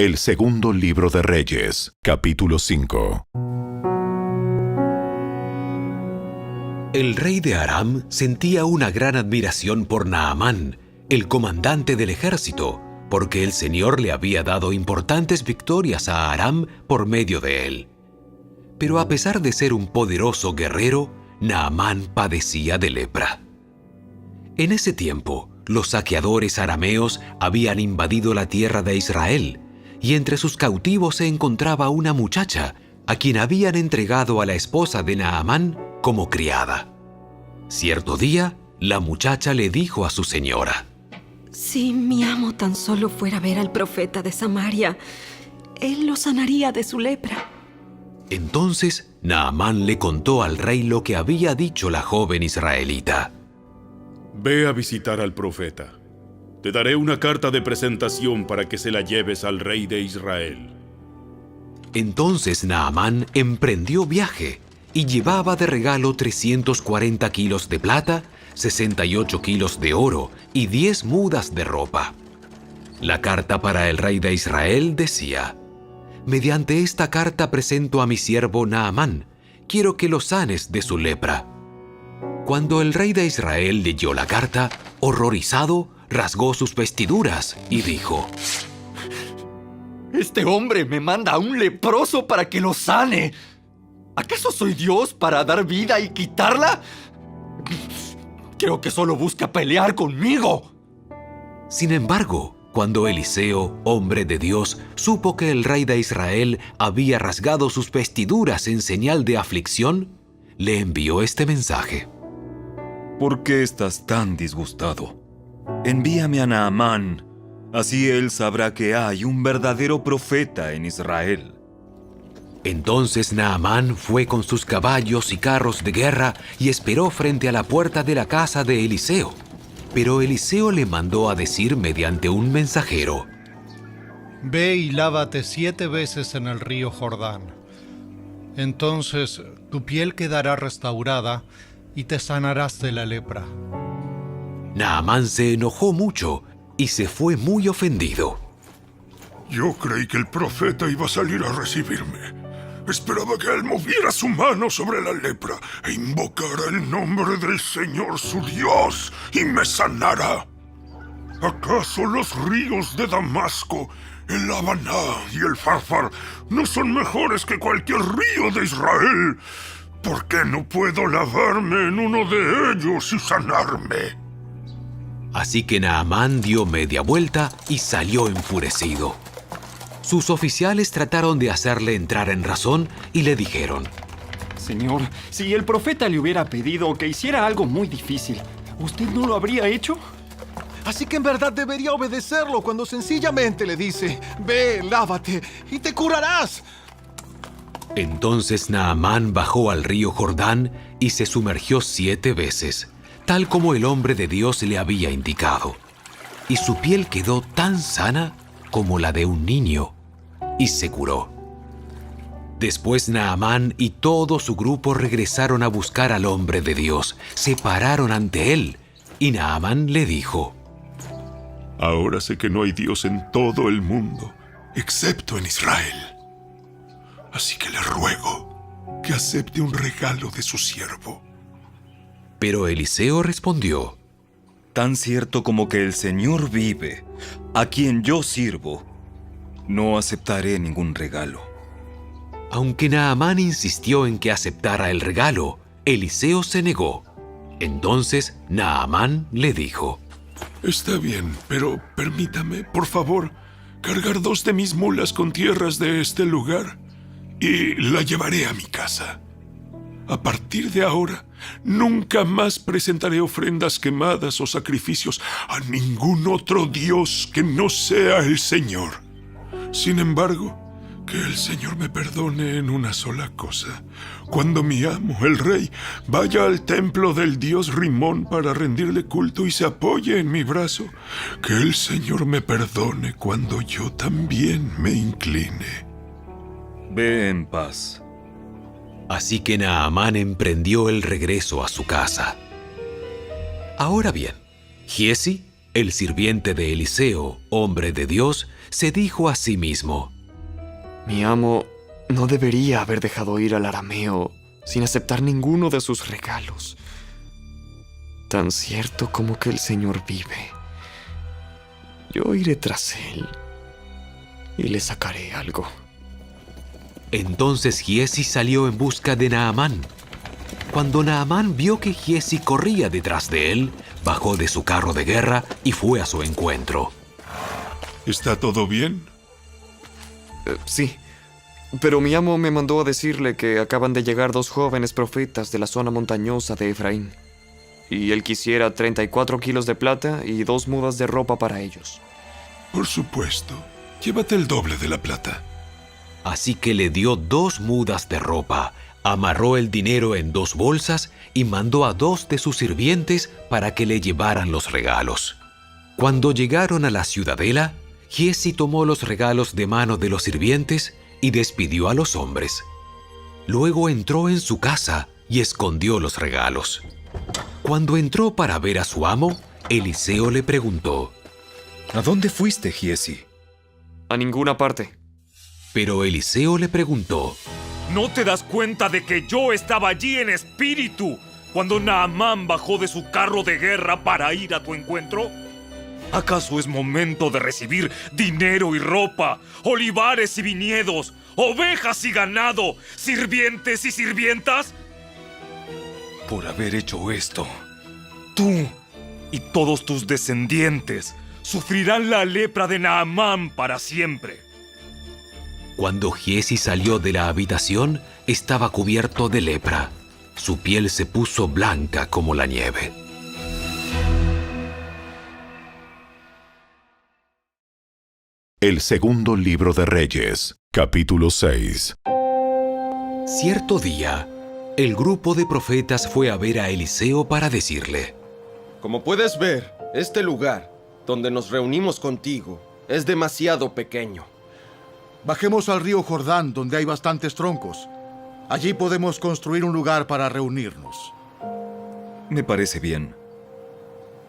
El segundo libro de Reyes, capítulo 5. El rey de Aram sentía una gran admiración por Naamán, el comandante del ejército, porque el Señor le había dado importantes victorias a Aram por medio de él. Pero a pesar de ser un poderoso guerrero, Naamán padecía de lepra. En ese tiempo, los saqueadores arameos habían invadido la tierra de Israel, y entre sus cautivos se encontraba una muchacha, a quien habían entregado a la esposa de Naamán como criada. Cierto día, la muchacha le dijo a su señora: Si mi amo tan solo fuera a ver al profeta de Samaria, él lo sanaría de su lepra. Entonces Naamán le contó al rey lo que había dicho la joven israelita. Ve a visitar al profeta. Te daré una carta de presentación para que se la lleves al rey de Israel. Entonces Naamán emprendió viaje y llevaba de regalo 340 kilos de plata, 68 kilos de oro y 10 mudas de ropa. La carta para el rey de Israel decía: mediante esta carta presento a mi siervo Naamán. Quiero que lo sanes de su lepra. Cuando el rey de Israel leyó la carta, horrorizado, rasgó sus vestiduras y dijo: Este hombre me manda a un leproso para que lo sane. ¿Acaso soy Dios para dar vida y quitarla? Creo que solo busca pelear conmigo. Sin embargo, cuando Eliseo, hombre de Dios, supo que el rey de Israel había rasgado sus vestiduras en señal de aflicción, le envió este mensaje: ¿Por qué estás tan disgustado? Envíame a Naamán, así él sabrá que hay un verdadero profeta en Israel. Entonces Naamán fue con sus caballos y carros de guerra y esperó frente a la puerta de la casa de Eliseo. Pero Eliseo le mandó a decir mediante un mensajero: Ve y lávate 7 veces en el río Jordán. Entonces tu piel quedará restaurada y te sanarás de la lepra. Naamán se enojó mucho y se fue muy ofendido. Yo creí que el profeta iba a salir a recibirme. Esperaba que él moviera su mano sobre la lepra e invocara el nombre del Señor su Dios y me sanara. ¿Acaso los ríos de Damasco, el Habaná y el Farfar no son mejores que cualquier río de Israel? ¿Por qué no puedo lavarme en uno de ellos y sanarme? Así que Naamán dio media vuelta y salió enfurecido. Sus oficiales trataron de hacerle entrar en razón y le dijeron: Señor, si el profeta le hubiera pedido que hiciera algo muy difícil, ¿usted no lo habría hecho? Así que en verdad debería obedecerlo cuando sencillamente le dice: ve, lávate y te curarás. Entonces Naamán bajó al río Jordán y se sumergió 7 veces, tal como el hombre de Dios le había indicado. Y su piel quedó tan sana como la de un niño, y se curó. Después Naamán y todo su grupo regresaron a buscar al hombre de Dios. Se pararon ante él, y Naamán le dijo: Ahora sé que no hay Dios en todo el mundo, excepto en Israel. Así que le ruego que acepte un regalo de su siervo. Pero Eliseo respondió: Tan cierto como que el Señor vive, a quien yo sirvo, no aceptaré ningún regalo. Aunque Naamán insistió en que aceptara el regalo, Eliseo se negó. Entonces Naamán le dijo: Está bien, pero permítame, por favor, cargar 2 de mis mulas con tierras de este lugar y la llevaré a mi casa. A partir de ahora, nunca más presentaré ofrendas quemadas o sacrificios a ningún otro Dios que no sea el Señor. Sin embargo, que el Señor me perdone en una sola cosa. Cuando mi amo, el rey, vaya al templo del dios Rimón para rendirle culto y se apoye en mi brazo, que el Señor me perdone cuando yo también me incline. Ve en paz. Así que Naamán emprendió el regreso a su casa. Ahora bien, Giezi, El sirviente de Eliseo, hombre de Dios, se dijo a sí mismo: Mi amo no debería haber dejado ir al arameo sin aceptar ninguno de sus regalos. Tan cierto como que el Señor vive, yo iré tras él y le sacaré algo. Entonces Giezi salió en busca de Naamán. Cuando Naamán vio que Giezi corría detrás de él, bajó de su carro de guerra y fue a su encuentro. ¿Está todo bien? Sí, pero mi amo me mandó a decirle que acaban de llegar 2 jóvenes profetas de la zona montañosa de Efraín, y él quisiera 34 kilos de plata y 2 mudas de ropa para ellos. Por supuesto. Llévate el doble de la plata. Así que le dio 2 mudas de ropa, amarró el dinero en 2 bolsas y mandó a 2 de sus sirvientes para que le llevaran los regalos. Cuando llegaron a la ciudadela, Giezi tomó los regalos de mano de los sirvientes y despidió a los hombres. Luego entró en su casa y escondió los regalos. Cuando entró para ver a su amo, Eliseo le preguntó: ¿A dónde fuiste, Giezi? A ninguna parte. Pero Eliseo le preguntó: ¿No te das cuenta de que yo estaba allí en espíritu cuando Naamán bajó de su carro de guerra para ir a tu encuentro? ¿Acaso es momento de recibir dinero y ropa, olivares y viñedos, ovejas y ganado, sirvientes y sirvientas? Por haber hecho esto, tú y todos tus descendientes sufrirán la lepra de Naamán para siempre. Cuando Giezi salió de la habitación, estaba cubierto de lepra. Su piel se puso blanca como la nieve. El segundo libro de Reyes, capítulo 6. Cierto día, el grupo de profetas fue a ver a Eliseo para decirle: Como puedes ver, este lugar, donde nos reunimos contigo, es demasiado pequeño. Bajemos al río Jordán, donde hay bastantes troncos. Allí podemos construir un lugar para reunirnos. Me parece bien.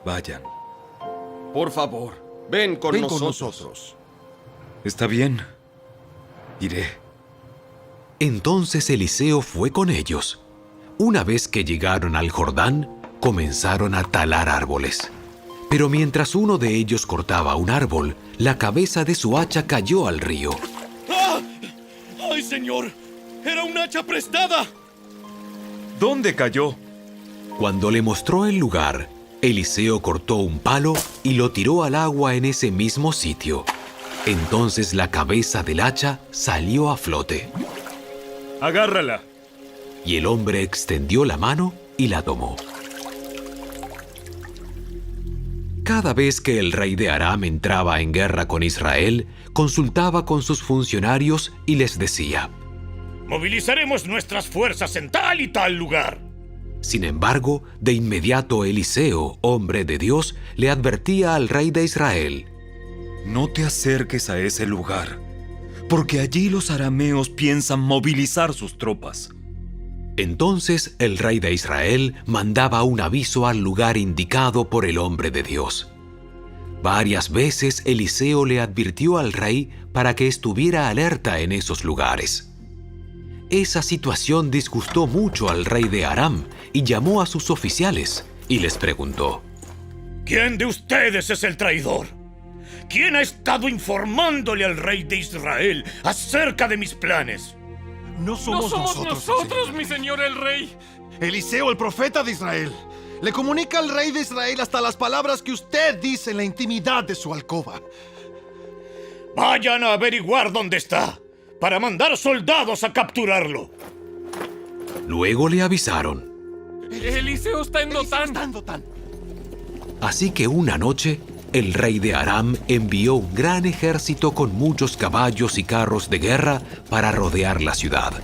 Vayan. Por favor, ven con nosotros. Está bien. Iré. Entonces Eliseo fue con ellos. Una vez que llegaron al Jordán, comenzaron a talar árboles. Pero mientras uno de ellos cortaba un árbol, la cabeza de su hacha cayó al río. ¡Ah! ¡Ay, señor! ¡Era un hacha prestada! ¿Dónde cayó? Cuando le mostró el lugar, Eliseo cortó un palo y lo tiró al agua en ese mismo sitio. Entonces la cabeza del hacha salió a flote. ¡Agárrala! Y el hombre extendió la mano y la tomó. Cada vez que el rey de Aram entraba en guerra con Israel, consultaba con sus funcionarios y les decía: Movilizaremos nuestras fuerzas en tal y tal lugar. Sin embargo, de inmediato Eliseo, hombre de Dios, le advertía al rey de Israel: No te acerques a ese lugar, porque allí los arameos piensan movilizar sus tropas. Entonces el rey de Israel mandaba un aviso al lugar indicado por el hombre de Dios. Varias veces Eliseo le advirtió al rey para que estuviera alerta en esos lugares. Esa situación disgustó mucho al rey de Aram y llamó a sus oficiales y les preguntó: ¿Quién de ustedes es el traidor? ¿Quién ha estado informándole al rey de Israel acerca de mis planes? No somos nosotros, mi señor el rey. Eliseo, el profeta de Israel, le comunica al rey de Israel hasta las palabras que usted dice en la intimidad de su alcoba. Vayan a averiguar dónde está, para mandar soldados a capturarlo. Luego le avisaron. Eliseo está en Dotán. Así que una noche, el rey de Aram envió un gran ejército con muchos caballos y carros de guerra para rodear la ciudad.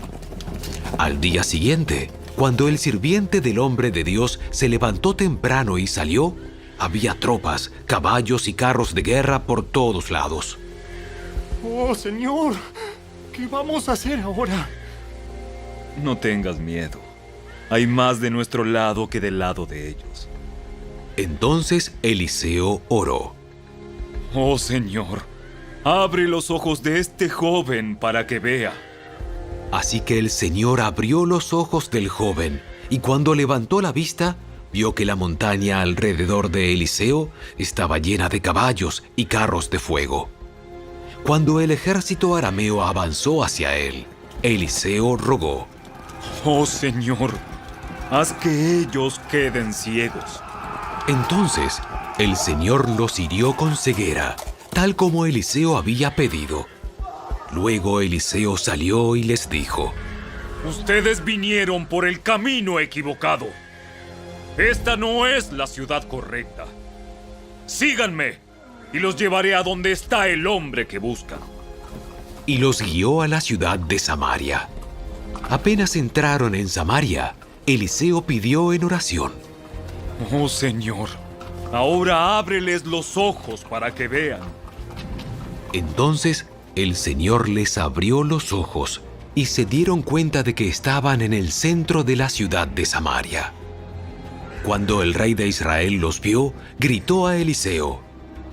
Al día siguiente, cuando el sirviente del hombre de Dios se levantó temprano y salió, había tropas, caballos y carros de guerra por todos lados. Oh, señor, ¿qué vamos a hacer ahora? No tengas miedo. Hay más de nuestro lado que del lado de ellos. Entonces Eliseo oró. Oh Señor, abre los ojos de este joven para que vea. Así que el Señor abrió los ojos del joven, y cuando levantó la vista, vio que la montaña alrededor de Eliseo estaba llena de caballos y carros de fuego. Cuando el ejército arameo avanzó hacia él, Eliseo rogó: Oh Señor, haz que ellos queden ciegos. Entonces el Señor los hirió con ceguera, tal como Eliseo había pedido. Luego Eliseo salió y les dijo: Ustedes vinieron por el camino equivocado. Esta no es la ciudad correcta. Síganme y los llevaré a donde está el hombre que buscan. Y los guió a la ciudad de Samaria. Apenas entraron en Samaria, Eliseo pidió en oración: Oh Señor, ahora ábreles los ojos para que vean. Entonces el Señor les abrió los ojos y se dieron cuenta de que estaban en el centro de la ciudad de Samaria. Cuando el rey de Israel los vio, gritó a Eliseo: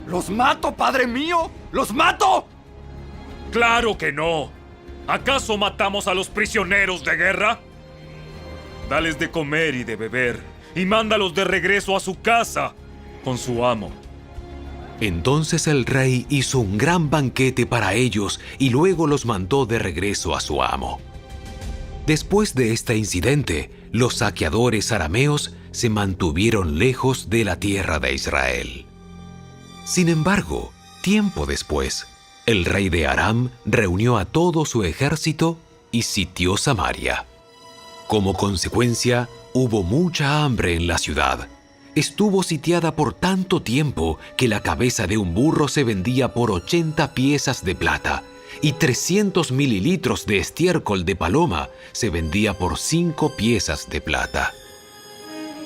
¡Los mato, padre mío! ¡Los mato! ¡Claro que no! ¿Acaso matamos a los prisioneros de guerra? Dales de comer y de beber, y mándalos de regreso a su casa con su amo. Entonces el rey hizo un gran banquete para ellos y luego los mandó de regreso a su amo. Después de este incidente, los saqueadores arameos se mantuvieron lejos de la tierra de Israel. Sin embargo, tiempo después, el rey de Aram reunió a todo su ejército y sitió Samaria. Como consecuencia, hubo mucha hambre en la ciudad. Estuvo sitiada por tanto tiempo que la cabeza de un burro se vendía por 80 piezas de plata y 300 mililitros de estiércol de paloma se vendía por 5 piezas de plata.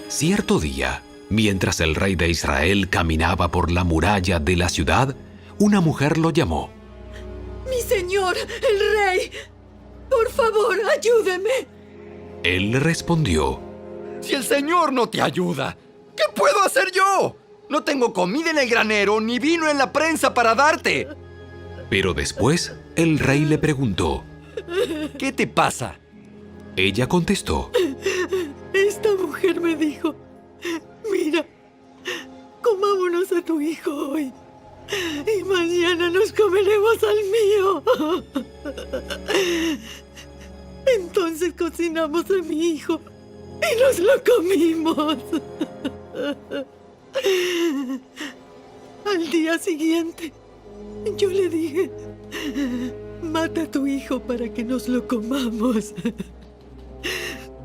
Cierto día, mientras el rey de Israel caminaba por la muralla de la ciudad, una mujer lo llamó. ¡Mi señor, el rey! ¡Por favor, ayúdeme! Él le respondió: Si el Señor no te ayuda, ¿qué puedo hacer yo? No tengo comida en el granero ni vino en la prensa para darte. Pero después, el rey le preguntó: ¿Qué te pasa? Ella contestó: Esta mujer me dijo: Mira, comámonos a tu hijo hoy y mañana nos comeremos al mío. Entonces cocinamos a mi hijo y nos lo comimos. Al día siguiente, yo le dije: mata a tu hijo para que nos lo comamos.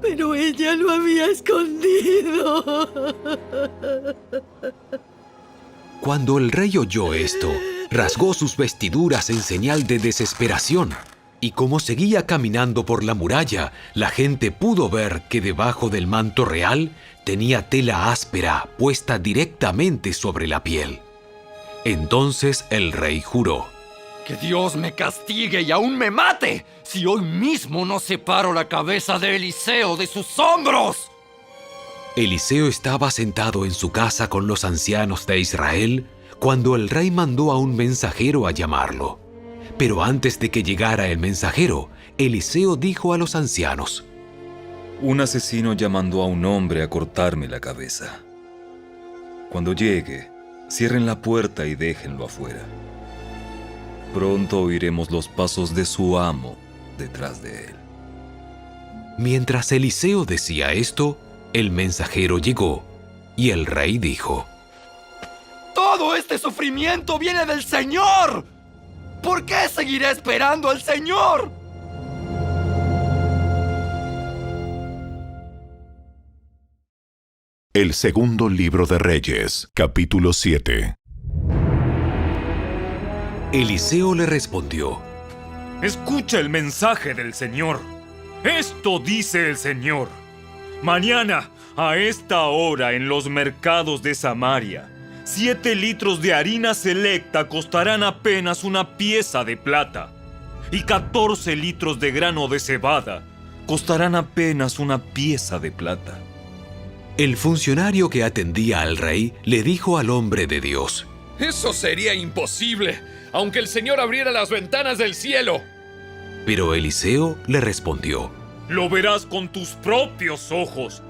Pero ella lo había escondido. Cuando el rey oyó esto, rasgó sus vestiduras en señal de desesperación. Y como seguía caminando por la muralla, la gente pudo ver que debajo del manto real tenía tela áspera puesta directamente sobre la piel. Entonces el rey juró: Que Dios me castigue y aún me mate, si hoy mismo no separo la cabeza de Eliseo de sus hombros. Eliseo estaba sentado en su casa con los ancianos de Israel cuando el rey mandó a un mensajero a llamarlo. Pero antes de que llegara el mensajero, Eliseo dijo a los ancianos: Un asesino ya mandó a un hombre a cortarme la cabeza. Cuando llegue, cierren la puerta y déjenlo afuera. Pronto oiremos los pasos de su amo detrás de él. Mientras Eliseo decía esto, el mensajero llegó y el rey dijo: ¡Todo este sufrimiento viene del Señor! ¿Por qué seguiré esperando al Señor? El segundo libro de Reyes, capítulo 7. Eliseo le respondió: Escucha el mensaje del Señor. Esto dice el Señor: Mañana, a esta hora, en los mercados de Samaria, 7 litros de harina selecta costarán apenas una pieza de plata, y 14 litros de grano de cebada costarán apenas una pieza de plata. El funcionario que atendía al rey le dijo al hombre de Dios: Eso sería imposible, aunque el Señor abriera las ventanas del cielo. Pero Eliseo le respondió: Lo verás con tus propios ojos,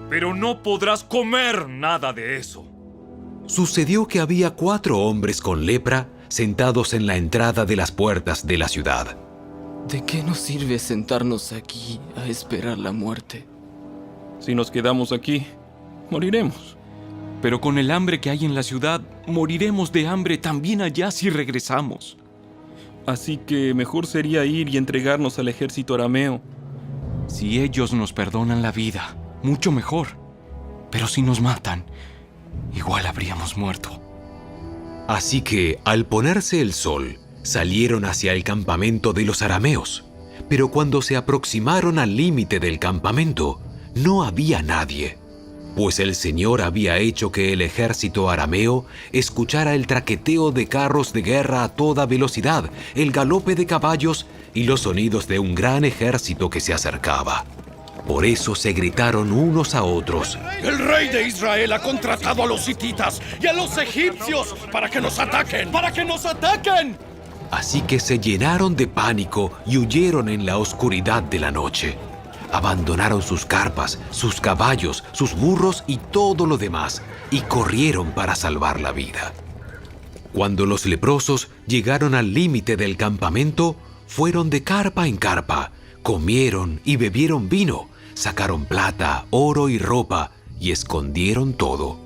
pero no podrás comer nada de eso. Sucedió que había 4 hombres con lepra sentados en la entrada de las puertas de la ciudad. ¿De qué nos sirve sentarnos aquí a esperar la muerte? Si nos quedamos aquí, moriremos. Pero con el hambre que hay en la ciudad, moriremos de hambre también allá si regresamos. Así que mejor sería ir y entregarnos al ejército arameo. Si ellos nos perdonan la vida, mucho mejor. Pero si nos matan, igual habríamos muerto. Así que, al ponerse el sol, salieron hacia el campamento de los arameos. Pero cuando se aproximaron al límite del campamento, no había nadie, pues el Señor había hecho que el ejército arameo escuchara el traqueteo de carros de guerra a toda velocidad, el galope de caballos y los sonidos de un gran ejército que se acercaba. Por eso se gritaron unos a otros: El rey de Israel ha contratado a los hititas y a los egipcios para que nos ataquen. ¡Para que nos ataquen! Así que se llenaron de pánico y huyeron en la oscuridad de la noche. Abandonaron sus carpas, sus caballos, sus burros y todo lo demás, y corrieron para salvar la vida. Cuando los leprosos llegaron al límite del campamento, fueron de carpa en carpa, comieron y bebieron vino, sacaron plata, oro y ropa, y escondieron todo.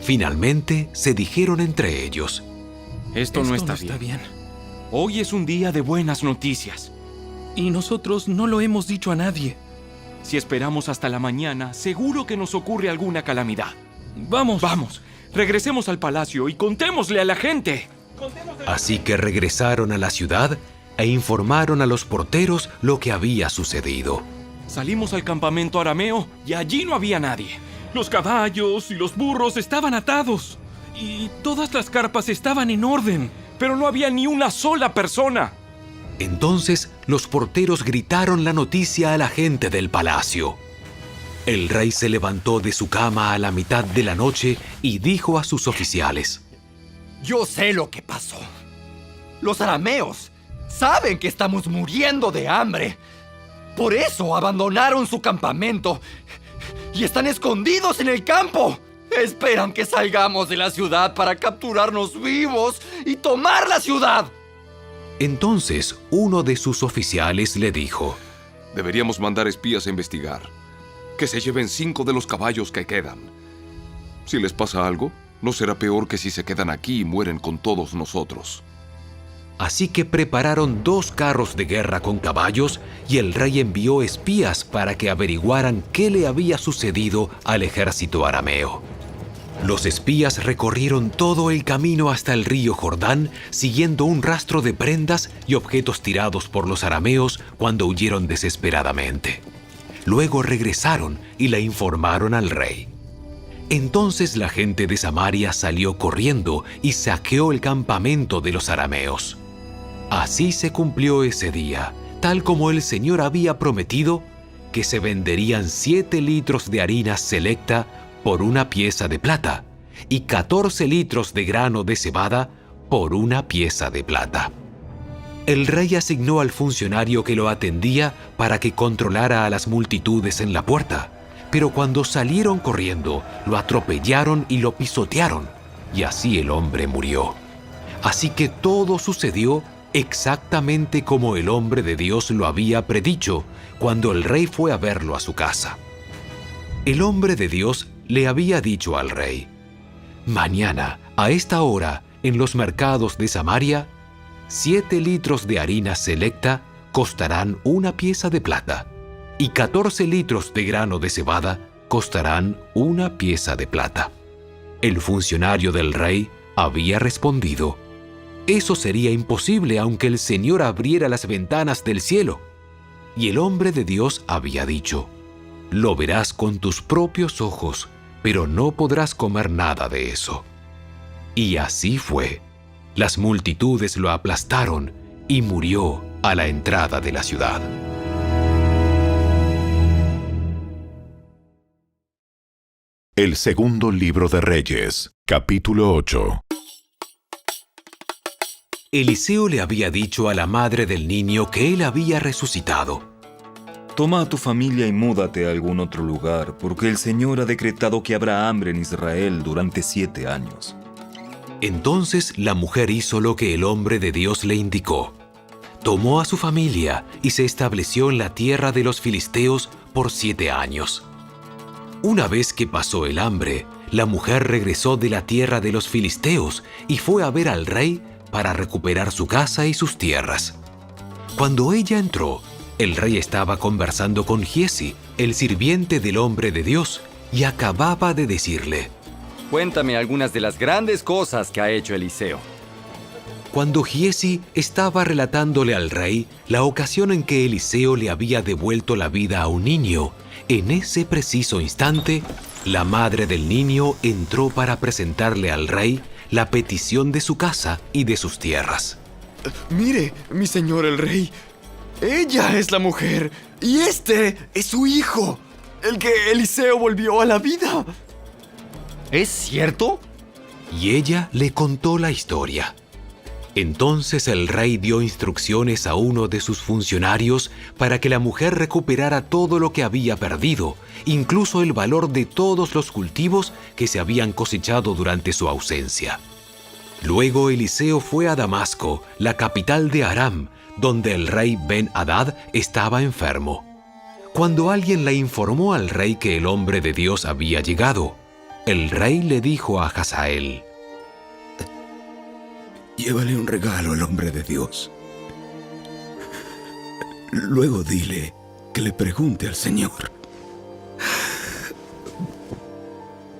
Finalmente se dijeron entre ellos: Esto no está bien. Hoy es un día de buenas noticias. Y nosotros no lo hemos dicho a nadie. Si esperamos hasta la mañana, seguro que nos ocurre alguna calamidad. Vamos, regresemos al palacio y contémosle a la gente. Así que regresaron a la ciudad e informaron a los porteros lo que había sucedido. Salimos al campamento arameo y allí no había nadie. Los caballos y los burros estaban atados. Y todas las carpas estaban en orden, pero no había ni una sola persona. Entonces los porteros gritaron la noticia a la gente del palacio. El rey se levantó de su cama a la mitad de la noche y dijo a sus oficiales: Yo sé lo que pasó. Los arameos saben que estamos muriendo de hambre. Por eso abandonaron su campamento y están escondidos en el campo. Esperan que salgamos de la ciudad para capturarnos vivos y tomar la ciudad. Entonces uno de sus oficiales le dijo: Deberíamos mandar espías a investigar. Que se lleven 5 de los caballos que quedan. Si les pasa algo, no será peor que si se quedan aquí y mueren con todos nosotros. Así que prepararon 2 carros de guerra con caballos y el rey envió espías para que averiguaran qué le había sucedido al ejército arameo. Los espías recorrieron todo el camino hasta el río Jordán, siguiendo un rastro de prendas y objetos tirados por los arameos cuando huyeron desesperadamente. Luego regresaron y le informaron al rey. Entonces la gente de Samaria salió corriendo y saqueó el campamento de los arameos. Así se cumplió ese día, tal como el Señor había prometido, que se venderían 7 litros de harina selecta por una pieza de plata y 14 litros de grano de cebada por una pieza de plata. El rey asignó al funcionario que lo atendía para que controlara a las multitudes en la puerta, pero cuando salieron corriendo, lo atropellaron y lo pisotearon, y así el hombre murió. Así que todo sucedió exactamente como el hombre de Dios lo había predicho cuando el rey fue a verlo a su casa. El hombre de Dios le había dicho al rey: Mañana, a esta hora, en los mercados de Samaria, 7 litros de harina selecta costarán una pieza de plata y 14 litros de grano de cebada costarán una pieza de plata. El funcionario del rey había respondido: Eso sería imposible aunque el Señor abriera las ventanas del cielo. Y el hombre de Dios había dicho: Lo verás con tus propios ojos, pero no podrás comer nada de eso. Y así fue. Las multitudes lo aplastaron y murió a la entrada de la ciudad. El segundo libro de Reyes, capítulo 8. Eliseo le había dicho a la madre del niño que él había resucitado. Toma a tu familia y múdate a algún otro lugar, porque el Señor ha decretado que habrá hambre en Israel durante 7 años. Entonces la mujer hizo lo que el hombre de Dios le indicó. Tomó a su familia y se estableció en la tierra de los filisteos por 7 años. Una vez que pasó el hambre, la mujer regresó de la tierra de los filisteos y fue a ver al rey para recuperar su casa y sus tierras. Cuando ella entró, el rey estaba conversando con Giesi, el sirviente del hombre de Dios, y acababa de decirle: Cuéntame algunas de las grandes cosas que ha hecho Eliseo. Cuando Giesi estaba relatándole al rey la ocasión en que Eliseo le había devuelto la vida a un niño, en ese preciso instante, la madre del niño entró para presentarle al rey la petición de su casa y de sus tierras. Mire, mi señor el rey, ella es la mujer y este es su hijo, el que Eliseo volvió a la vida. ¿Es cierto? Y ella le contó la historia. Entonces el rey dio instrucciones a uno de sus funcionarios para que la mujer recuperara todo lo que había perdido, incluso el valor de todos los cultivos que se habían cosechado durante su ausencia. Luego Eliseo fue a Damasco, la capital de Aram, donde el rey Ben-Hadad estaba enfermo. Cuando alguien le informó al rey que el hombre de Dios había llegado, el rey le dijo a Hazael: Llévale un regalo al hombre de Dios. Luego dile que le pregunte al Señor.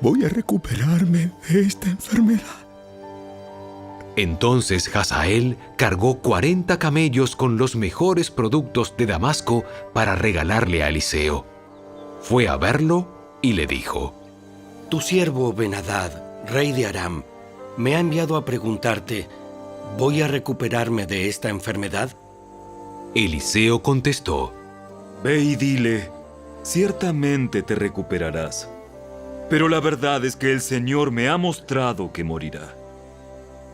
Voy a recuperarme de esta enfermedad. Entonces Hazael cargó 40 camellos con los mejores productos de Damasco para regalarle a Eliseo. Fue a verlo y le dijo: Tu siervo Ben-Hadad, rey de Aram, me ha enviado a preguntarte: ¿voy a recuperarme de esta enfermedad? Eliseo contestó: Ve y dile, ciertamente te recuperarás. Pero la verdad es que el Señor me ha mostrado que morirá.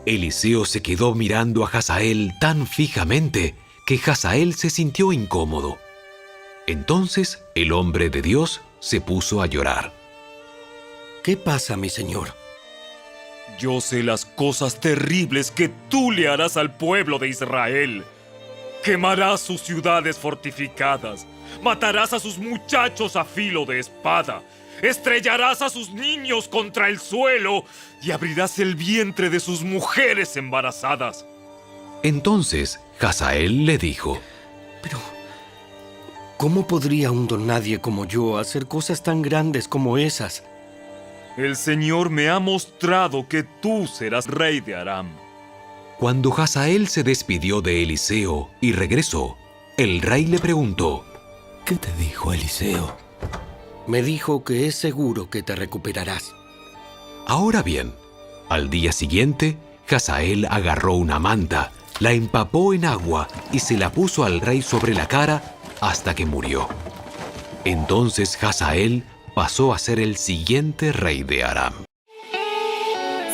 Eliseo se quedó mirando a Hazael tan fijamente que Hazael se sintió incómodo. Entonces el hombre de Dios se puso a llorar. ¿Qué pasa, mi señor? Yo sé las cosas terribles que tú le harás al pueblo de Israel. Quemarás sus ciudades fortificadas, matarás a sus muchachos a filo de espada, estrellarás a sus niños contra el suelo y abrirás el vientre de sus mujeres embarazadas. Entonces Hazael le dijo: Pero, ¿cómo podría un don nadie como yo hacer cosas tan grandes como esas? El Señor me ha mostrado que tú serás rey de Aram. Cuando Hazael se despidió de Eliseo y regresó, el rey le preguntó: ¿Qué te dijo Eliseo? Me dijo que es seguro que te recuperarás. Ahora bien, al día siguiente, Hazael agarró una manta, la empapó en agua y se la puso al rey sobre la cara hasta que murió. Entonces Hazael pasó a ser el siguiente rey de Aram.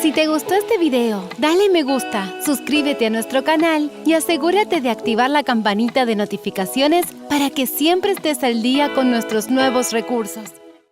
Si te gustó este video, dale me gusta, suscríbete a nuestro canal y asegúrate de activar la campanita de notificaciones para que siempre estés al día con nuestros nuevos recursos.